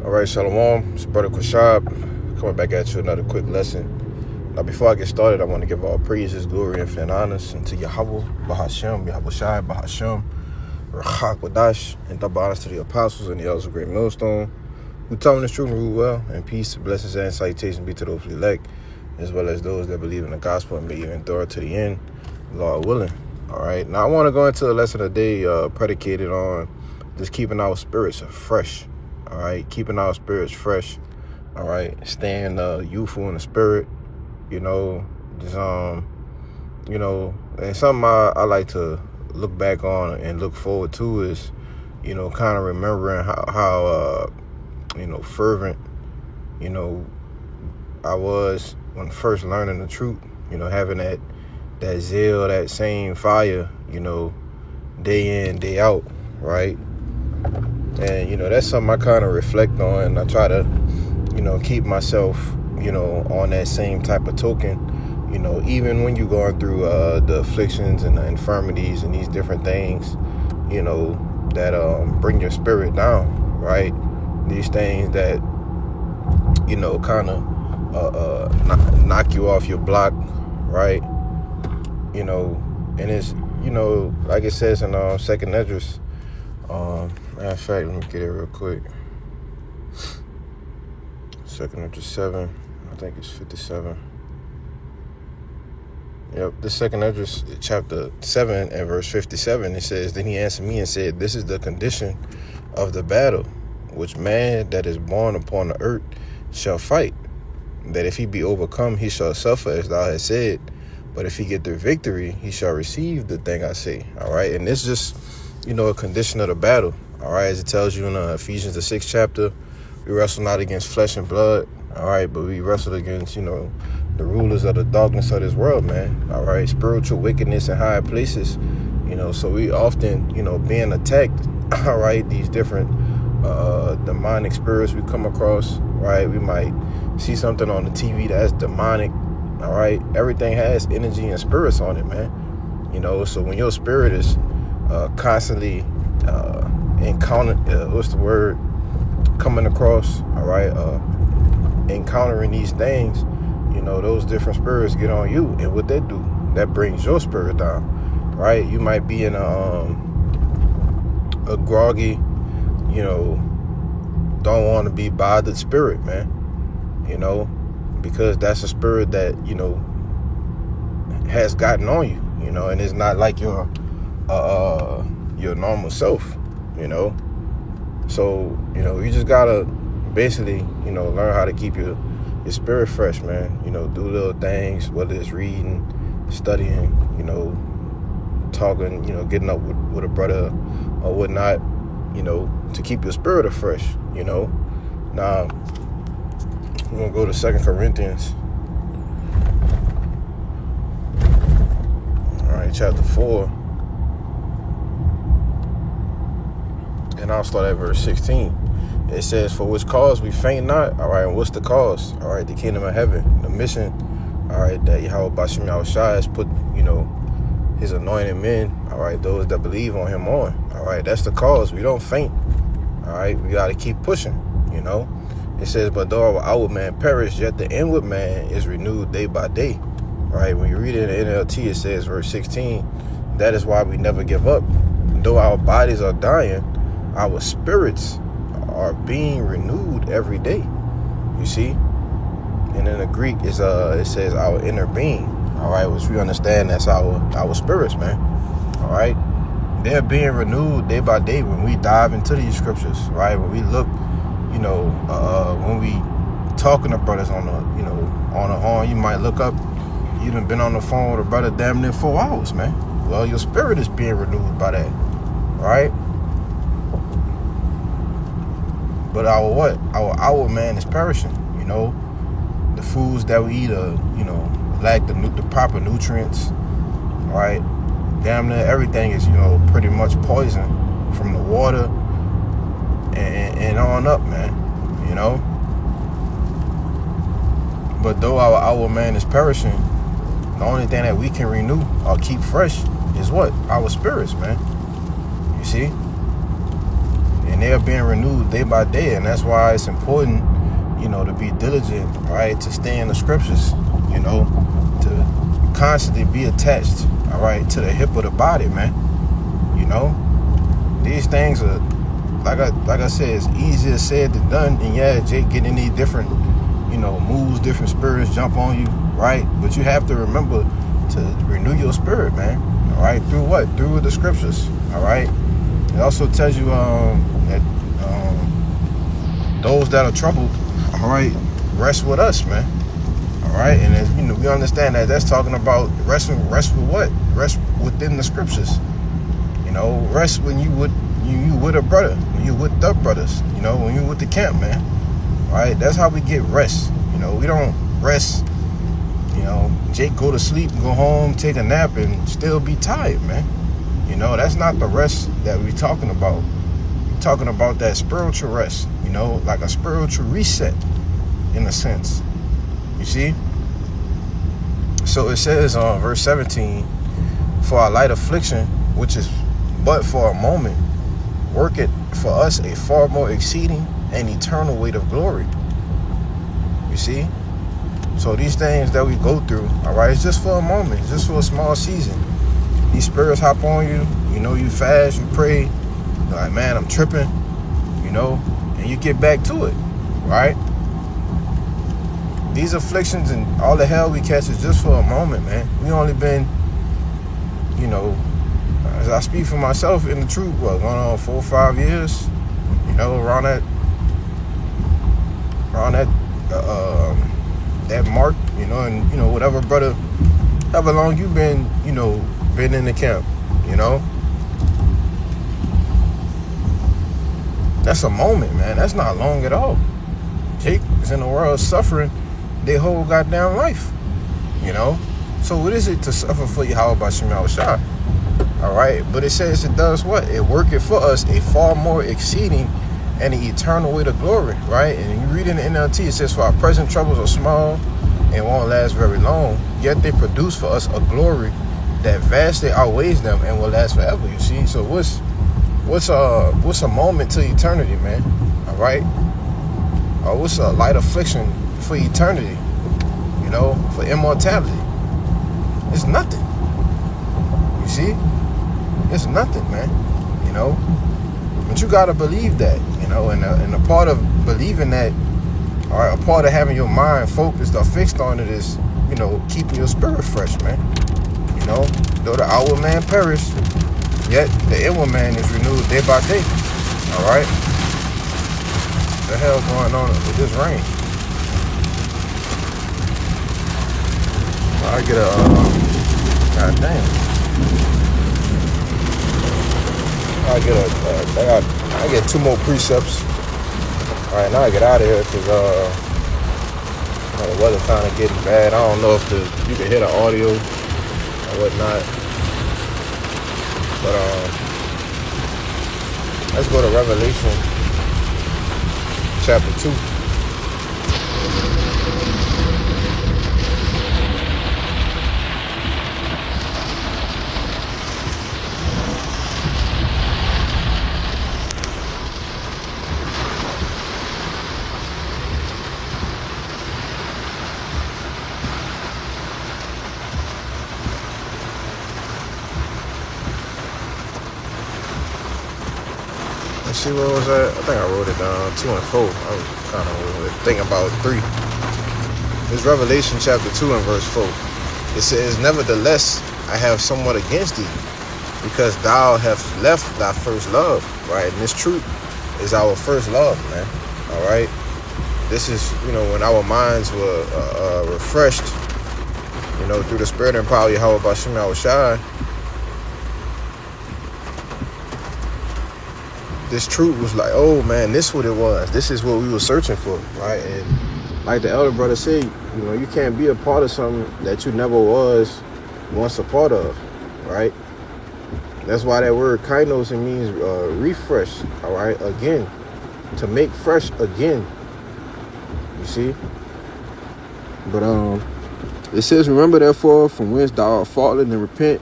All right, Shalom. It's Brother Quashab coming back at you another quick lesson. Now, before I get started, I want to give all praises, glory, and infinite honors unto Yahweh, Bahashem, Yahweh Shai, Bahashem, Rachak Wadash, and double honors to the apostles and the elders of Great Millstone, who taught me the truth and rule well, and peace, blessings, and salutation be to those who elect, as well as those that believe in the gospel and may even endure to the end, Lord willing. All right, now I want to go into a lesson today predicated on just keeping our spirits fresh. All right, keeping our spirits fresh. All right, staying youthful in the spirit. Just and something I like to look back on and look forward to is, kind of remembering how fervent, I was when first learning the truth. Having that zeal, that same fire, day in, day out, right? And, that's something I kind of reflect on, and I try to, keep myself, on that same type of token, even when you're going through the afflictions and the infirmities and these different things, that bring your spirit down, right? These things that, kind of knock you off your block, right? And it's, like it says in 2nd Esdras, matter of fact, let me get it real quick. 2nd Esdras 7, I think it's 57. Yep, this 2nd Esdras chapter 7 and verse 57, it says, "Then he answered me and said, This is the condition of the battle, which man that is born upon the earth shall fight. That if he be overcome, he shall suffer, as thou hast said. But if he get the victory, he shall receive the thing I say." All right, and it's just, a condition of the battle. All right, as it tells you in Ephesians the 6th chapter, we wrestle not against flesh and blood. All right, but we wrestle against, the rulers of the darkness of this world, man. All right, spiritual wickedness in high places. So we often, being attacked. All right, these different demonic spirits we come across. Right, we might see something on the TV that's demonic. All right, everything has energy and spirits on it, man. So when your spirit is constantly coming across, all right, encountering these things, those different spirits get on you, and what they do, that brings your spirit down, right? You might be in a groggy, don't want to be bothered spirit, man, because that's a spirit that, has gotten on you, and it's not like your normal self, So, you just gotta basically, learn how to keep your spirit fresh, man. Do little things, whether it's reading, studying, talking, getting up with a brother or whatnot, to keep your spirit fresh, Now, we're going to go to 2 Corinthians. All right, chapter 4. And I'll start at verse 16. It says, "For which cause we faint not." All right, and what's the cause? All right, the kingdom of heaven, the mission. All right, that Yahweh Bashem Yahweh Shai has put, his anointed men. All right, those that believe on him on. All right, that's the cause. We don't faint. All right, we got to keep pushing. It says, "But though our outward man perish, yet the inward man is renewed day by day." All right, when you read it in the NLT, it says, verse 16, "That is why we never give up. Though our bodies are dying, our spirits are being renewed every day." You see? And in the Greek, it says our inner being. All right, which we understand that's our spirits, man. All right? They're being renewed day by day when we dive into these scriptures, right? When we look, when we talking to brothers on the horn, you might look up, you done been on the phone with a brother damn near 4 hours, man. Well, your spirit is being renewed by that, right? But our outward man is perishing, The foods that we eat lack the proper nutrients, right? Damn near everything is, pretty much poison from the water and on up, man, But though our outward man is perishing, the only thing that we can renew or keep fresh is what? Our spirits, man. You see? And they are being renewed day by day. And that's why it's important, to be diligent, right, to stay in the scriptures, to constantly be attached, all right, to the hip of the body, man. These things are, like I said, it's easier said than done. And yeah, Jake, getting these different, moves, different spirits jump on you, right? But you have to remember to renew your spirit, man. All right, through what? Through the scriptures. All right. It also tells you that those that are troubled, all right, rest with us, man. All right, and then, we understand that that's talking about rest with what? Rest within the scriptures. Rest when you with a brother, when you with the brothers, when you with the camp, man. All right, that's how we get rest. We don't rest. Jake go to sleep, go home, take a nap, and still be tired, man. That's not the rest that we're talking about. We're talking about that spiritual rest, like a spiritual reset, in a sense. You see? So it says on verse 17, for our light affliction, which is but for a moment, work it for us a far more exceeding and eternal weight of glory. You see? So these things that we go through, all right, it's just for a moment. It's just for a small season. These spirits hop on you, you fast, you pray. You're like, man, I'm tripping, and you get back to it, right? These afflictions and all the hell we catch is just for a moment, man. We only been, as I speak for myself in the truth, going on 4 or 5 years, around that mark, and whatever, brother, however long you been, been in the camp, that's a moment, man. That's not long at all. Jake is in the world suffering their whole goddamn life, So what is it to suffer for Yahweh Bashim Yahushua? All right, but it says it does what? It worketh for us a far more exceeding and an eternal weight of glory, right? And you read in the NLT, it says, for our present troubles are small and won't last very long, yet they produce for us a glory that vastly outweighs them and will last forever, you see? So what's a moment to eternity, man? All right? What's a light affliction for eternity, for immortality? It's nothing. You see? It's nothing, man. But you gotta believe that, and a part of believing that, all right, a part of having your mind focused or fixed on it is, keeping your spirit fresh, man. Though the outward man perish, yet the inward man is renewed day by day. All right? What the hell going on with this rain? I get god damn. I get 2 more precepts. All right, now I get out of here because the weather kind of getting bad. I don't know if you can hear the audio or whatnot, but let's go to Revelation chapter 2. See where was that? I think I wrote it down. 2 and 4. I was kind of thinking about 3. It's Revelation chapter 2 and verse 4. It says, nevertheless, I have somewhat against thee, because thou hast left thy first love. Right? And this truth is our first love, man. All right? This is, when our minds were refreshed, through the spirit and power of Yahweh Bashim Yahushua. This truth was like, oh man, this is what it was. This is what we were searching for, right? And like the elder brother said, you can't be a part of something that you never was once a part of, right? That's why that word kainos, it means refresh, all right? Again, to make fresh again, you see? But it says, remember therefore from whence thou art fallen, and repent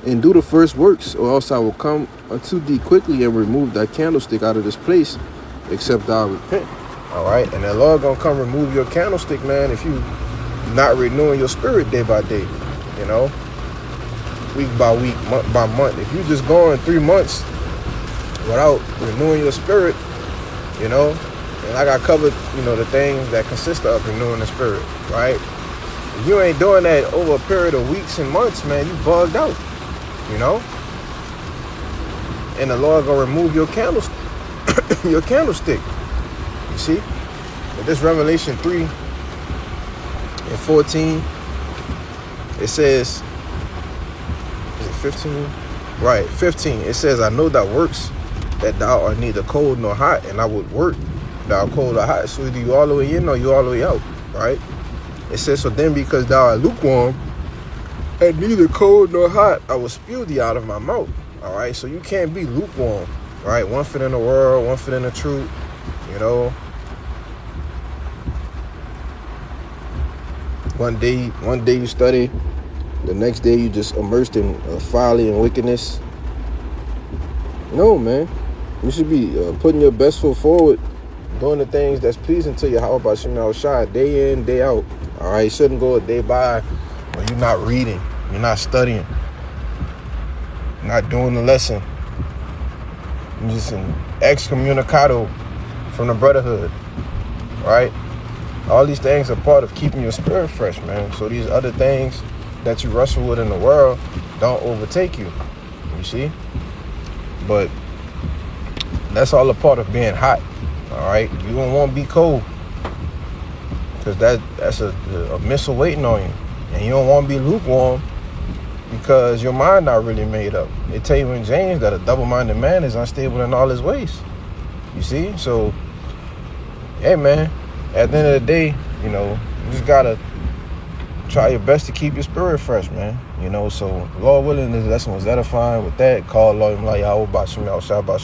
and do the first works, or else I will come unto thee quickly and remove thy candlestick out of this place, except thou repent. All right, and the Lord gonna come remove your candlestick, man, if you not renewing your spirit day by day, you know, week by week, month by month. If you just going 3 months without renewing your spirit, you know, and like I covered, you know, the things that consist of renewing the spirit, right? If you ain't doing that over a period of weeks and months, man, you bugged out, you know? And the Lord gonna remove your candlestick, your candlestick. You see? But this Revelation 3:14, it says, is it 15? Right, 15. It says, I know thy works, that thou art neither cold nor hot, and I would work thou cold or hot. So either you all the way in or you all the way out, right? It says, so then because thou art lukewarm and neither cold nor hot, I will spew thee out of my mouth. All right, so you can't be lukewarm, right? One foot in the world, one foot in the truth, you know. One day you study, the next day you just immersed in folly and wickedness. No, man. You should be putting your best foot forward, doing the things that's pleasing to you. How about Shema Shai, day in, day out? All right, you shouldn't go a day by when you're not reading, you're not studying, you're not doing the lesson. You're just an excommunicado from the brotherhood, right? All these things are part of keeping your spirit fresh, man. So these other things that you wrestle with in the world don't overtake you, you see? But that's all a part of being hot, all right? You don't want to be cold, because that's a missile waiting on you. And you don't want to be lukewarm, because your mind not really made up. They tell you in James that a double-minded man is unstable in all his ways. You see? So, hey, man, at the end of the day, you know, you just got to try your best to keep your spirit fresh, man. You know, so Lord willing, this lesson was edifying. With that, call Lord Yahweh Bashim Al Shabbat.